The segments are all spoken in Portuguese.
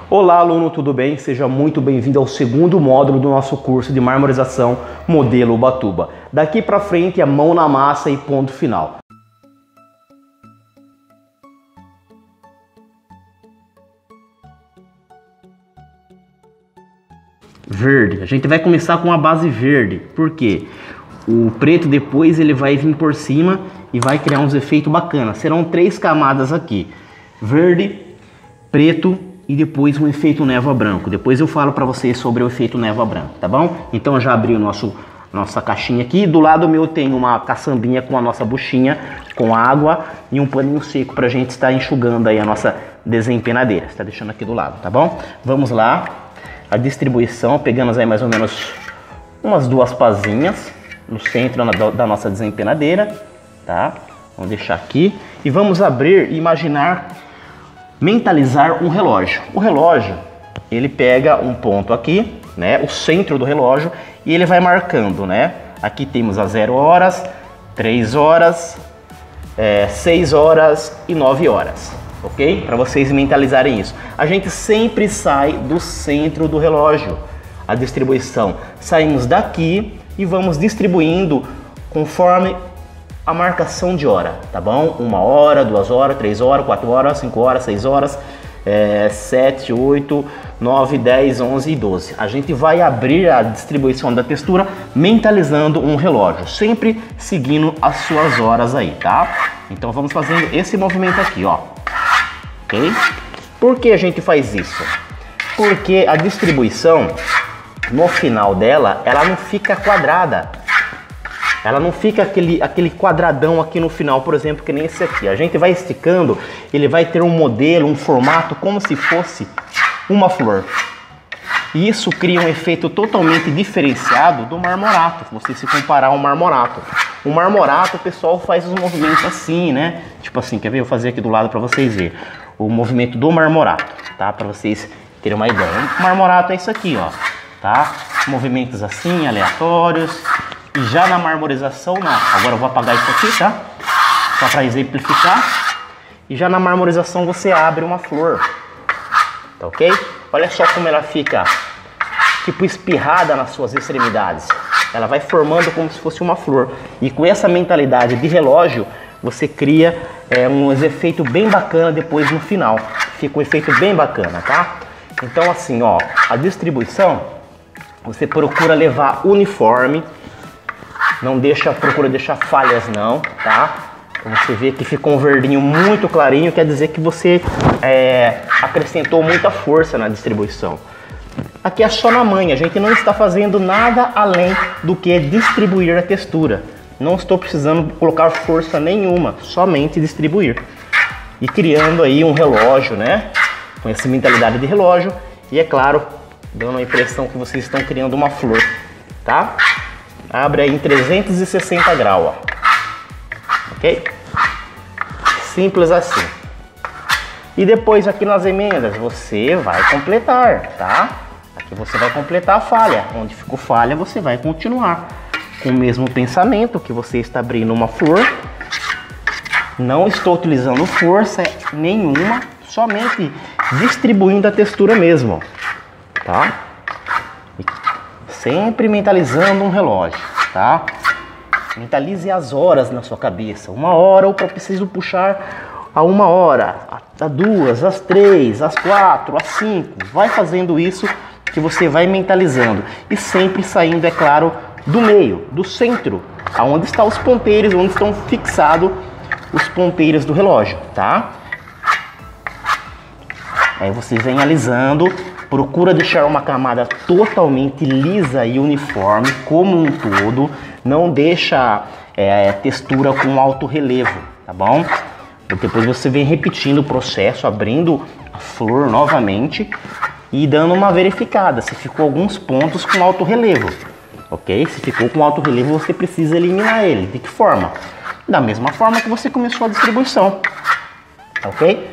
Olá, aluno, tudo bem? Seja muito bem-vindo ao segundo módulo do nosso curso de marmorização modelo Ubatuba. Daqui para frente, a mão na massa e ponto final. Verde. A gente vai começar com a base verde. Por quê? O preto depois ele vai vir por cima e vai criar uns efeitos bacanas. Serão 3 camadas aqui. Verde, preto e depois um efeito névoa branco. Depois eu falo para vocês sobre o efeito névoa branco, tá bom? Então eu já abri o nossa caixinha aqui. Do lado meu tem uma caçambinha com a nossa buchinha, com água e um paninho seco para a gente estar enxugando aí a nossa desempenadeira. Está deixando aqui do lado, tá bom? Vamos lá. A distribuição, pegamos aí mais ou menos umas 2 pazinhas no centro da nossa desempenadeira, tá? Vamos deixar aqui e vamos abrir e imaginar, mentalizar um relógio. O relógio, ele pega um ponto aqui, né? O centro do relógio e ele vai marcando, né? Aqui temos as 0 horas, 3 horas, 6 horas e 9 horas. Ok? Para vocês mentalizarem isso. A gente sempre sai do centro do relógio. A distribuição. Saímos daqui e vamos distribuindo conforme a marcação de hora, tá bom? 1 hora, 2 horas, 3 horas, 4 horas, 5 horas, 6 horas, 7, 8, 9, 10, 11 e 12. A gente vai abrir a distribuição da textura mentalizando um relógio, sempre seguindo as suas horas aí, tá? Então vamos fazendo esse movimento aqui, ó. Ok? Por que a gente faz isso? Porque a distribuição, no final dela, ela não fica quadrada. Ela não fica aquele quadradão aqui no final, por exemplo, que nem esse aqui. A gente vai esticando, ele vai ter um modelo, um formato como se fosse uma flor. E isso cria um efeito totalmente diferenciado do marmorato, se você se comparar ao marmorato. O marmorato, o pessoal faz os movimentos assim, né? Tipo assim, quer ver? Eu vou fazer aqui do lado para vocês verem. O movimento do marmorato, tá? Para vocês terem uma ideia. O marmorato é isso aqui, ó, tá? Movimentos assim, aleatórios. E já na marmorização, não. Agora eu vou apagar isso aqui, tá? Só para exemplificar. E já na marmorização você abre uma flor, tá ok? Olha só como ela fica, tipo, espirrada nas suas extremidades. Ela vai formando como se fosse uma flor. E com essa mentalidade de relógio, você cria um efeito bem bacana depois no final. Fica um efeito bem bacana, tá? Então assim, ó, a distribuição, você procura levar uniforme. Não procura deixar falhas não, tá? Você vê que ficou um verdinho muito clarinho, quer dizer que você acrescentou muita força na distribuição. Aqui é só na manha, a gente não está fazendo nada além do que distribuir a textura. Não estou precisando colocar força nenhuma, somente distribuir. E criando aí um relógio, né? Com essa mentalidade de relógio. E é claro, dando a impressão que vocês estão criando uma flor, tá? Abre aí em 360 graus, ó. Ok? Simples assim. E depois aqui nas emendas você vai completar, tá? Aqui você vai completar a falha. Onde ficou falha você vai continuar com o mesmo pensamento, que você está abrindo uma flor. Não estou utilizando força nenhuma, somente distribuindo a textura mesmo, tá? E sempre mentalizando um relógio, tá? Mentalize as horas na sua cabeça. 1 hora, eu preciso puxar a 1 hora, a 2, às 3, às 4, às 5. Vai fazendo isso que você vai mentalizando. E sempre saindo, é claro, do meio, do centro, aonde estão os ponteiros, onde estão fixados os ponteiros do relógio, tá? Aí você vem alisando, procura deixar uma camada totalmente lisa e uniforme, como um todo. Não deixa textura com alto relevo, tá bom? Depois você vem repetindo o processo, abrindo a flor novamente e dando uma verificada se ficou alguns pontos com alto relevo. Ok? Se ficou com alto relevo, você precisa eliminar ele. De que forma? Da mesma forma que você começou a distribuição. Ok?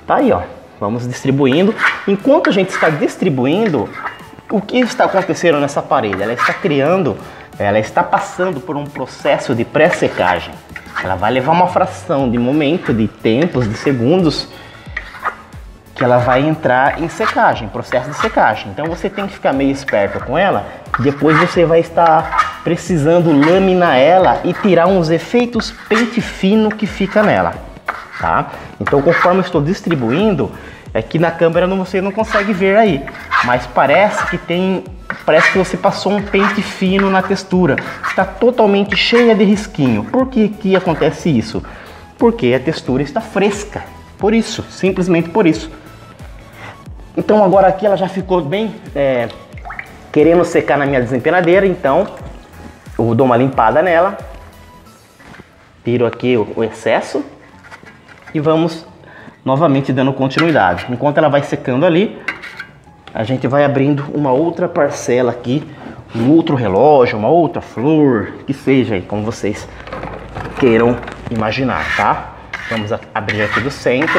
Tá aí, ó. Vamos distribuindo. Enquanto a gente está distribuindo, o que está acontecendo nessa parede? Ela está passando por um processo de pré-secagem. Ela vai levar uma fração de momento, de tempos, de segundos, que ela vai entrar em secagem, processo de secagem. Então você tem que ficar meio esperto com ela, depois você vai estar precisando laminar ela e tirar uns efeitos pente fino que fica nela, tá? Então conforme eu estou distribuindo, é que na câmera você não consegue ver aí, mas parece que você passou um pente fino na textura, está totalmente cheia de risquinho. Por que acontece isso? Porque a textura está fresca, por isso, simplesmente por isso. Então agora aqui ela já ficou bem querendo secar na minha desempenadeira, então eu dou uma limpada nela, tiro aqui o excesso e vamos novamente dando continuidade. Enquanto ela vai secando ali, a gente vai abrindo uma outra parcela aqui, um outro relógio, uma outra flor, que seja aí como vocês queiram imaginar, tá? Vamos abrir aqui do centro,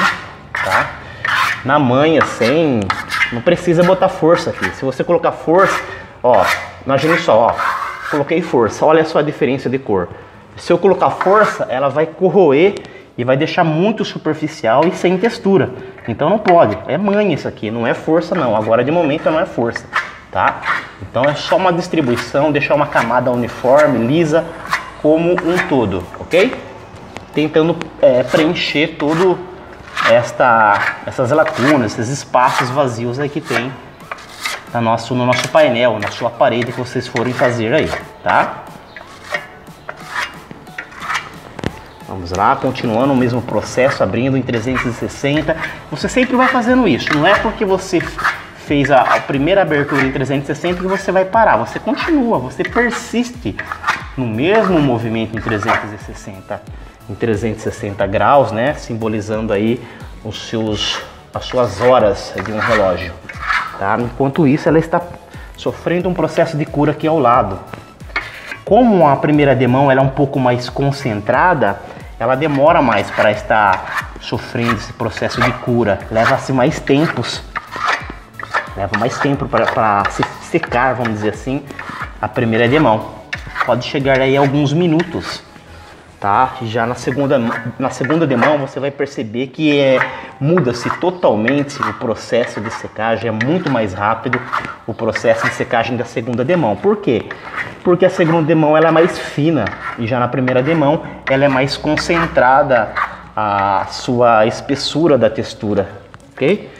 tá? Na manha, não precisa botar força aqui. Se você colocar força, ó, imagine só, ó, coloquei força, olha só a diferença de cor. Se eu colocar força, ela vai corroer e vai deixar muito superficial e sem textura. Então não pode, é manha isso aqui, não é força não. Agora de momento não é força, tá? Então é só uma distribuição, deixar uma camada uniforme, lisa, como um todo, ok? Tentando preencher todo essas lacunas, esses espaços vazios aí que tem no nosso painel, na sua parede que vocês forem fazer aí, tá? Vamos lá, continuando o mesmo processo, abrindo em 360. Você sempre vai fazendo isso, não é porque você fez a primeira abertura em 360 que você vai parar. Você continua, você persiste no mesmo movimento em 360 graus, né? Simbolizando aí as suas horas de um relógio, tá? Enquanto isso, ela está sofrendo um processo de cura aqui ao lado. Como a primeira demão ela é um pouco mais concentrada, ela demora mais para estar sofrendo esse processo de cura. Leva-se mais tempo para se secar, vamos dizer assim, a primeira demão. Pode chegar aí a alguns minutos, tá? Já na segunda demão você vai perceber que muda-se totalmente o processo de secagem, é muito mais rápido o processo de secagem da segunda demão. Por quê? Porque a segunda demão ela é mais fina e já na primeira demão ela é mais concentrada a sua espessura da textura, ok?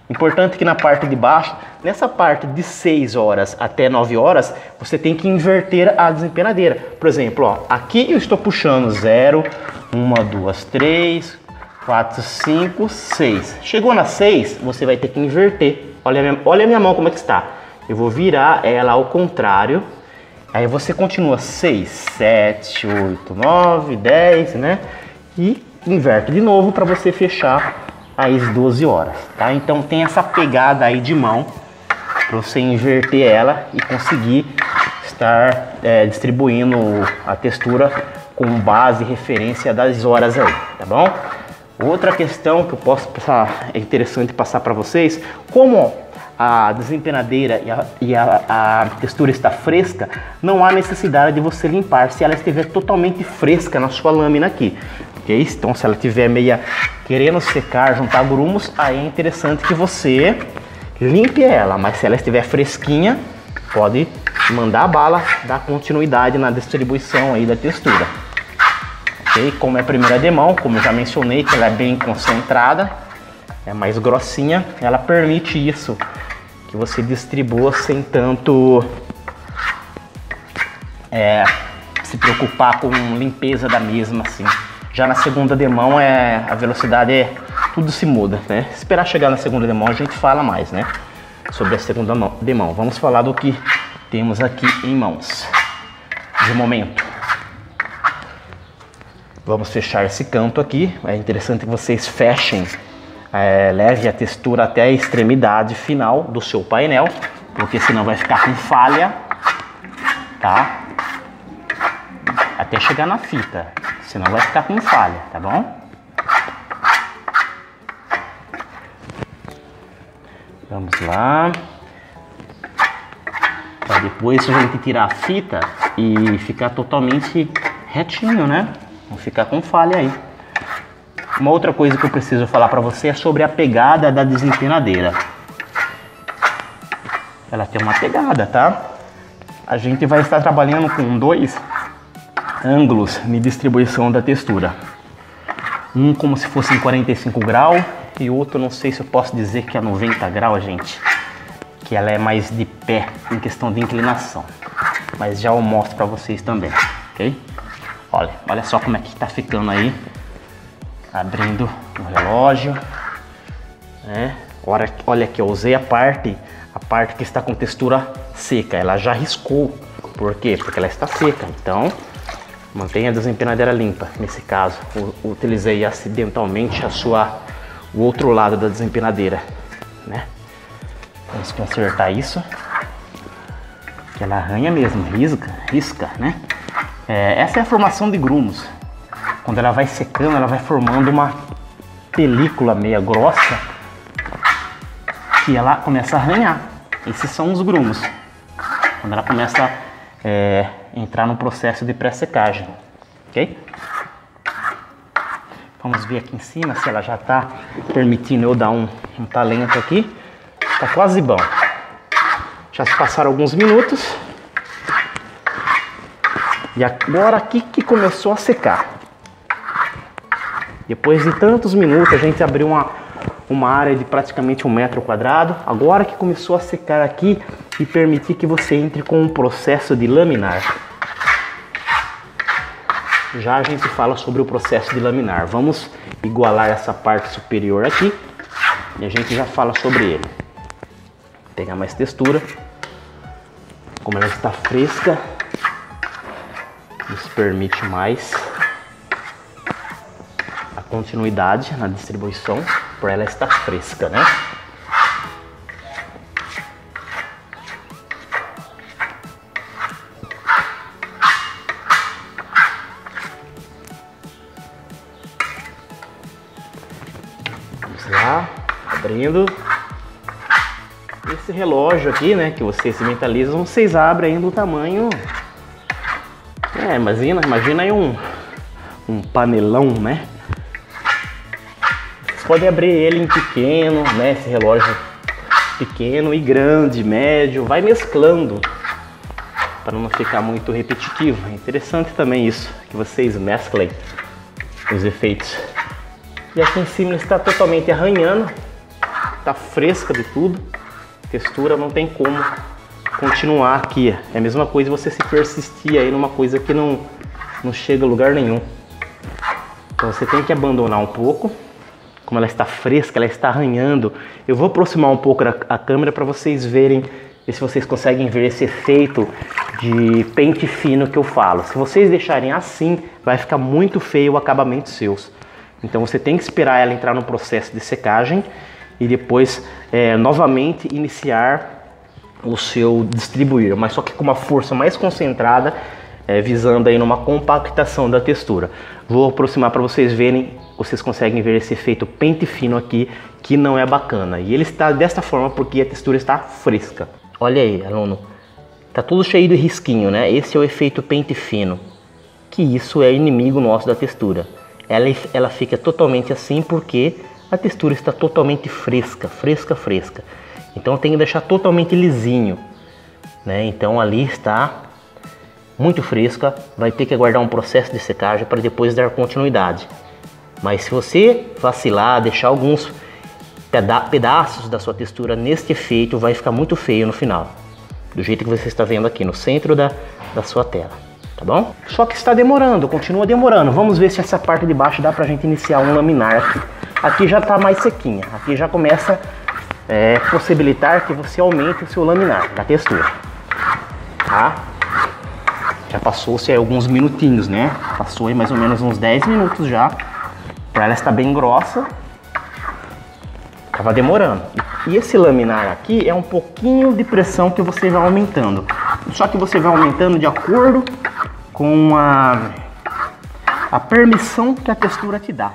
Importante que na parte de baixo, nessa parte de 6 horas até 9 horas, você tem que inverter a desempenadeira. Por exemplo, ó, aqui eu estou puxando 0, 1, 2, 3, 4, 5, 6. Chegou na 6, você vai ter que inverter. Olha a minha mão como é que está. Eu vou virar ela ao contrário. Aí você continua 6, 7, 8, 9, 10, né? E inverte de novo para você fechar às 12 horas, tá? Então tem essa pegada aí de mão para você inverter ela e conseguir estar distribuindo a textura com base e referência das horas aí, tá bom? Outra questão que eu posso passar, é interessante passar para vocês, como a desempenadeira e a textura está fresca, não há necessidade de você limpar se ela estiver totalmente fresca na sua lâmina aqui. Okay? Então se ela estiver meia querendo secar, juntar grumos, aí é interessante que você limpe ela, mas se ela estiver fresquinha, pode mandar a bala, dar continuidade na distribuição aí da textura. Okay? Como é a primeira demão, como eu já mencionei, que ela é bem concentrada, é mais grossinha, ela permite isso, que você distribua sem tanto se preocupar com limpeza da mesma assim. Já na segunda demão a velocidade tudo se muda, né? Esperar chegar na segunda demão a gente fala mais, né? Sobre a segunda demão. Vamos falar do que temos aqui em mãos de momento. Vamos fechar esse canto aqui. É interessante que vocês fechem, leve a textura até a extremidade final do seu painel, porque senão vai ficar com falha, tá? Até chegar na fita, senão vai ficar com falha, tá bom? Vamos lá. Para depois a gente tirar a fita e ficar totalmente retinho, né? Não ficar com falha aí. Uma outra coisa que eu preciso falar para você é sobre a pegada da desempenadeira. Ela tem uma pegada, tá? A gente vai estar trabalhando com dois ângulos de distribuição da textura. Um como se fosse em 45 graus e outro, não sei se eu posso dizer que é 90 graus, gente. Que ela é mais de pé em questão de inclinação. Mas já eu mostro para vocês também, ok? Olha só como é que tá ficando aí. Abrindo o relógio, né? Olha que eu usei a parte que está com textura seca, ela já riscou. Por quê? Porque ela está seca. Então, mantenha a desempenadeira limpa. Nesse caso, eu utilizei acidentalmente o outro lado da desempenadeira, né? Vamos consertar isso. Que ela arranha mesmo, risca, né? Essa é a formação de grumos. Quando ela vai secando, ela vai formando uma película meia grossa que ela começa a arranhar. Esses são os grumos. Quando ela começa a entrar no processo de pré-secagem, ok? Vamos ver aqui em cima se ela já está permitindo eu dar um talento aqui. Está quase bom. Já se passaram alguns minutos. E agora aqui que começou a secar. Depois de tantos minutos, a gente abriu uma área de praticamente 1 metro quadrado. Agora que começou a secar aqui e permitir que você entre com um processo de laminar. Já a gente fala sobre o processo de laminar. Vamos igualar essa parte superior aqui e a gente já fala sobre ele. Vou pegar mais textura. Como ela está fresca, isso permite mais a continuidade na distribuição, por ela estar fresca, né? Vamos lá, abrindo. Esse relógio aqui, né, que vocês se mentalizam, vocês abrem ainda o tamanho. Imagina aí um panelão, né? Vocês podem abrir ele em pequeno, né? Esse relógio pequeno e grande, médio, vai mesclando para não ficar muito repetitivo. É interessante também isso, que vocês mesclem os efeitos. E aqui em cima ele está totalmente arranhando, está fresca de tudo. Textura não tem como continuar aqui. É a mesma coisa você se persistir aí numa coisa que não chega a lugar nenhum. Então você tem que abandonar um pouco. Como ela está fresca, ela está arranhando. Eu vou aproximar um pouco a câmera para vocês verem, ver se vocês conseguem ver esse efeito de pente fino que eu falo. Se vocês deixarem assim, vai ficar muito feio o acabamento seus. Então você tem que esperar ela entrar no processo de secagem e depois novamente iniciar o seu distribuir, mas só que com uma força mais concentrada, visando aí numa compactação da textura. Vou aproximar para vocês verem, vocês conseguem ver esse efeito pente fino aqui, que não é bacana. E ele está desta forma porque a textura está fresca. Olha aí, aluno, tá tudo cheio de risquinho, né? Esse é o efeito pente fino, que isso é inimigo nosso da textura. Ela fica totalmente assim porque a textura está totalmente fresca. Então eu tenho que deixar totalmente lisinho, né? Então ali está muito fresca, vai ter que aguardar um processo de secagem para depois dar continuidade. Mas se você vacilar, deixar alguns pedaços da sua textura neste efeito, vai ficar muito feio no final, do jeito que você está vendo aqui no centro da sua tela, tá bom? Só que está demorando, continua demorando. Vamos ver se essa parte de baixo dá pra gente iniciar um laminar aqui. Aqui já está mais sequinha, aqui já começa possibilitar que você aumente o seu laminar da textura, tá? Já passou-se alguns minutinhos, né? Passou aí mais ou menos uns 10 minutos já, para ela estar bem grossa. Tava demorando. E esse laminar aqui é um pouquinho de pressão que você vai aumentando. Só que você vai aumentando de acordo com a permissão que a textura te dá.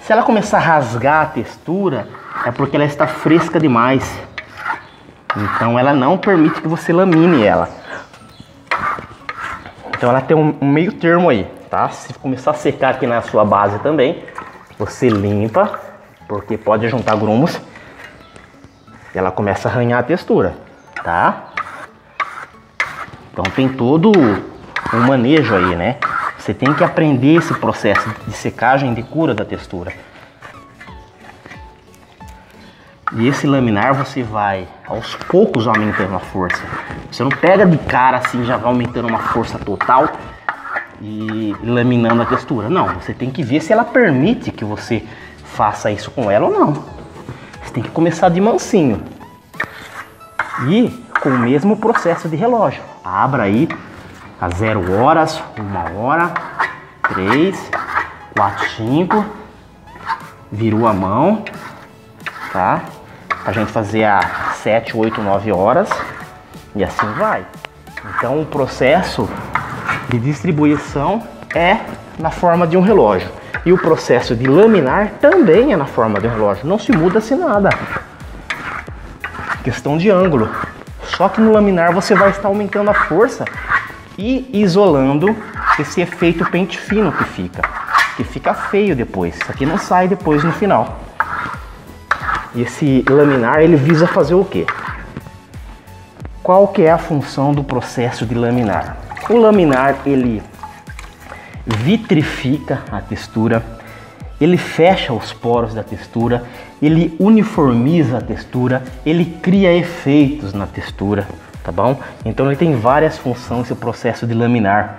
Se ela começar a rasgar a textura, é porque ela está fresca demais. Então ela não permite que você lamine ela. Então ela tem um meio termo aí, tá? Se começar a secar aqui na sua base também, Você limpa, porque pode juntar grumos. E ela começa a arranhar a textura, tá? Então tem todo um manejo aí, né? Você tem que aprender esse processo de secagem, de cura da textura. E esse laminar você vai aos poucos aumentando a força. Você não pega de cara assim, já vai aumentando uma força total e laminando a textura. Não, você tem que ver se ela permite que você faça isso com ela ou não. Você tem que começar de mansinho. E com o mesmo processo de relógio. Abra aí a 0 horas, 1 hora, 3, 4, 5. Virou a mão, tá? Pra gente fazer a 7, 8, 9 horas. E assim vai. Então o processo de distribuição é na forma de um relógio. E o processo de laminar também é na forma de um relógio. Não se muda-se nada. Questão de ângulo. Só que no laminar você vai estar aumentando a força e isolando esse efeito pente fino que fica feio depois. Isso aqui não sai depois no final. E esse laminar, ele visa fazer o quê? Qual que é a função do processo de laminar? O laminar, ele vitrifica a textura, ele fecha os poros da textura, ele uniformiza a textura, ele cria efeitos na textura, tá bom? Então ele tem várias funções esse processo de laminar,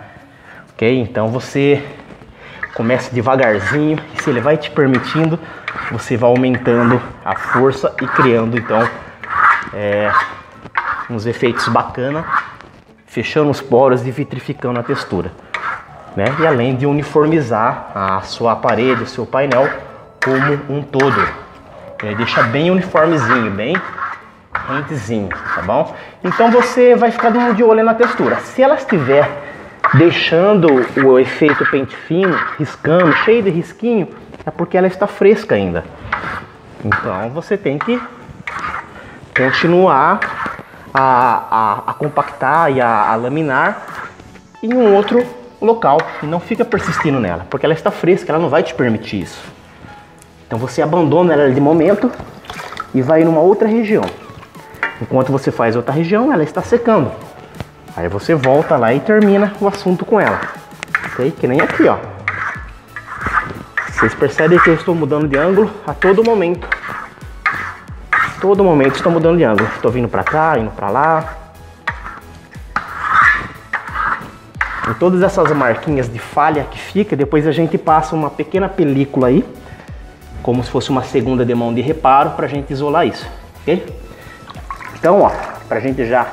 ok? Então você começa devagarzinho e se ele vai te permitindo, você vai aumentando a força e criando então uns efeitos bacanas, fechando os poros e vitrificando a textura, né? E além de uniformizar a sua parede, o seu painel como um todo, deixa bem uniformezinho, bem rentezinho, tá bom? Então você vai ficar de olho na textura. Se ela estiver deixando o efeito pente fino, riscando, cheio de risquinho, é porque ela está fresca ainda. Então você tem que continuar a compactar e a laminar em um outro local e não fica persistindo nela, porque ela está fresca, ela não vai te permitir isso. Então você abandona ela de momento e vai numa outra região. Enquanto você faz outra região, ela está secando. Aí você volta lá e termina o assunto com ela. Ok? Que nem aqui, ó. Vocês percebem que eu estou mudando de ângulo a todo momento. Todo momento estou mudando de ângulo. Estou vindo para cá, indo para lá. E todas essas marquinhas de falha que fica, depois a gente passa uma pequena película aí, como se fosse uma segunda demão de reparo, para a gente isolar isso, ok? Então, ó, para a gente já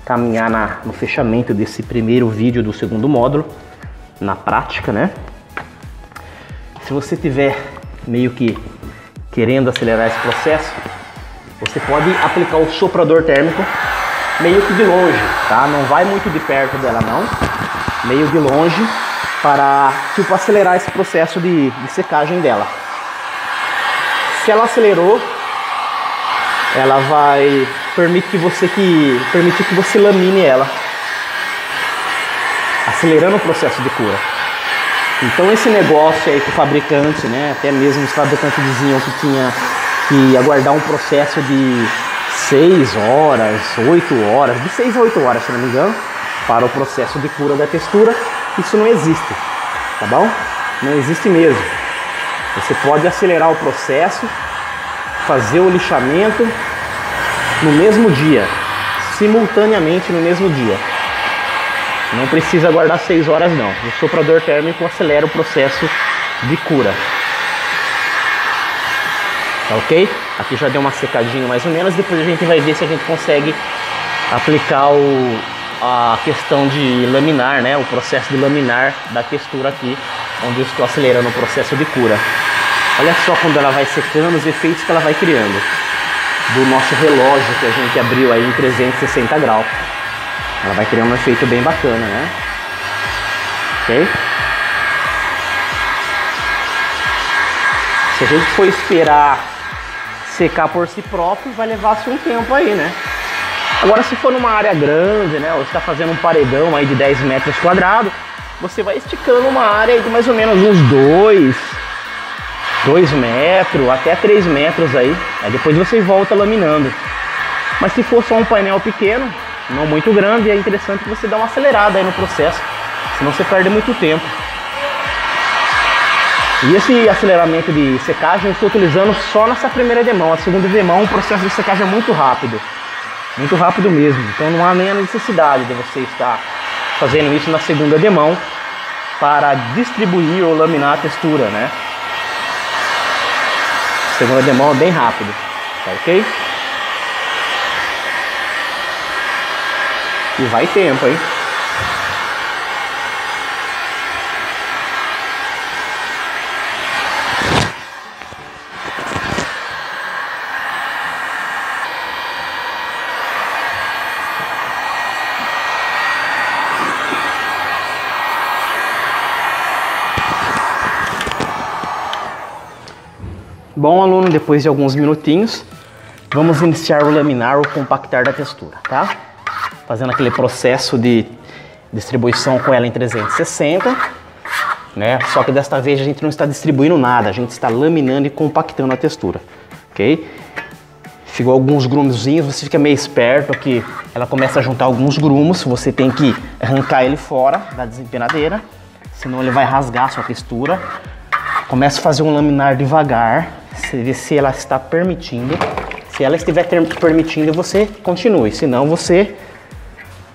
caminhar no fechamento desse primeiro vídeo do segundo módulo, na prática, né? Se você tiver meio que querendo acelerar esse processo, você pode aplicar o soprador térmico meio que de longe, tá? Não vai muito de perto dela não, meio de longe, para tipo acelerar esse processo de secagem dela. Se ela acelerou, ela vai permitir que você lamine ela, acelerando o processo de cura. Então esse negócio aí que o fabricante, né, até mesmo os fabricantes diziam que tinha que aguardar um processo de 6 horas, 8 horas, de 6 a 8 horas, se não me engano, para o processo de cura da textura, isso não existe, tá bom? Não existe mesmo. Você pode acelerar o processo, fazer o lixamento no mesmo dia, simultaneamente no mesmo dia. Não precisa aguardar 6 horas não. O soprador térmico acelera o processo de cura. Tá ok? Aqui já deu uma secadinha mais ou menos, depois a gente vai ver se a gente consegue aplicar a questão de laminar, né? O processo de laminar da textura aqui, onde eu estou acelerando o processo de cura. Olha só quando ela vai secando, os efeitos que ela vai criando do nosso relógio que a gente abriu aí em 360 graus. Ela vai criar um efeito bem bacana, né? Ok? Se a gente for esperar secar por si próprio, vai levar-se um tempo aí, né? Agora, se for numa área grande, né? Ou está fazendo um paredão aí de 10 metros quadrados, você vai esticando uma área de mais ou menos uns 2 metros, até 3 metros aí depois você volta laminando. Mas se for só um painel pequeno, não muito grande, é interessante você dar uma acelerada aí no processo, senão você perde muito tempo. E esse aceleramento de secagem eu estou utilizando só nessa primeira demão. A segunda demão o processo de secagem é muito rápido mesmo, então não há nem a necessidade de você estar fazendo isso na segunda demão para distribuir ou laminar a textura, né? Segunda demão é bem rápido, tá ok? E vai tempo, hein? Bom, aluno, depois de alguns minutinhos, vamos iniciar o laminar ou compactar da textura, tá? Fazendo aquele processo de distribuição com ela em 360, né? Só que desta vez a gente não está distribuindo nada, a gente está laminando e compactando a textura, ok? Ficou alguns grumozinhos, você fica meio esperto que ela começa a juntar alguns grumos, você tem que arrancar ele fora da desempenadeira, senão ele vai rasgar a sua textura. Começa a fazer um laminar devagar, você vê se ela está permitindo. Se ela estiver permitindo, você continue, senão você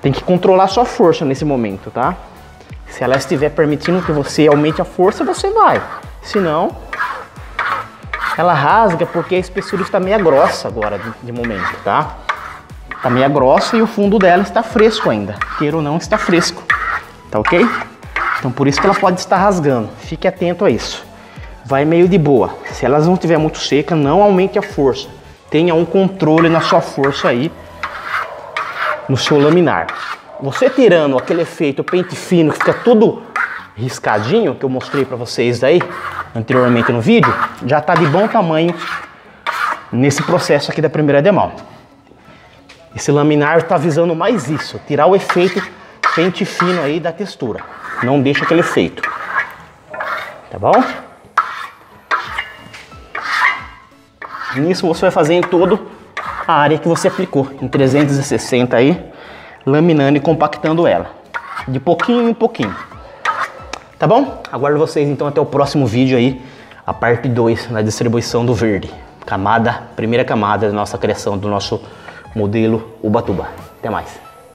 tem que controlar a sua força nesse momento, tá? Se ela estiver permitindo que você aumente a força, você vai. Senão, ela rasga porque a espessura está meio grossa agora, de momento, tá? Está meio grossa e o fundo dela está fresco ainda. Queira ou não, está fresco, tá ok? Então por isso que ela pode estar rasgando. Fique atento a isso. Vai meio de boa. Se elas não estiver muito seca, não aumente a força. Tenha um controle na sua força aí, no seu laminar. Você tirando aquele efeito pente fino que fica tudo riscadinho, que eu mostrei para vocês aí anteriormente no vídeo, já está de bom tamanho nesse processo aqui da primeira demão. Esse laminar está visando mais isso, tirar o efeito pente fino aí da textura. Não deixa aquele efeito. Tá bom? Nisso você vai fazer em toda a área que você aplicou, em 360 aí, laminando e compactando ela, de pouquinho em pouquinho. Tá bom? Aguardo vocês então até o próximo vídeo aí, a parte 2 na distribuição do verde. Primeira camada da nossa criação do nosso modelo Ubatuba. Até mais.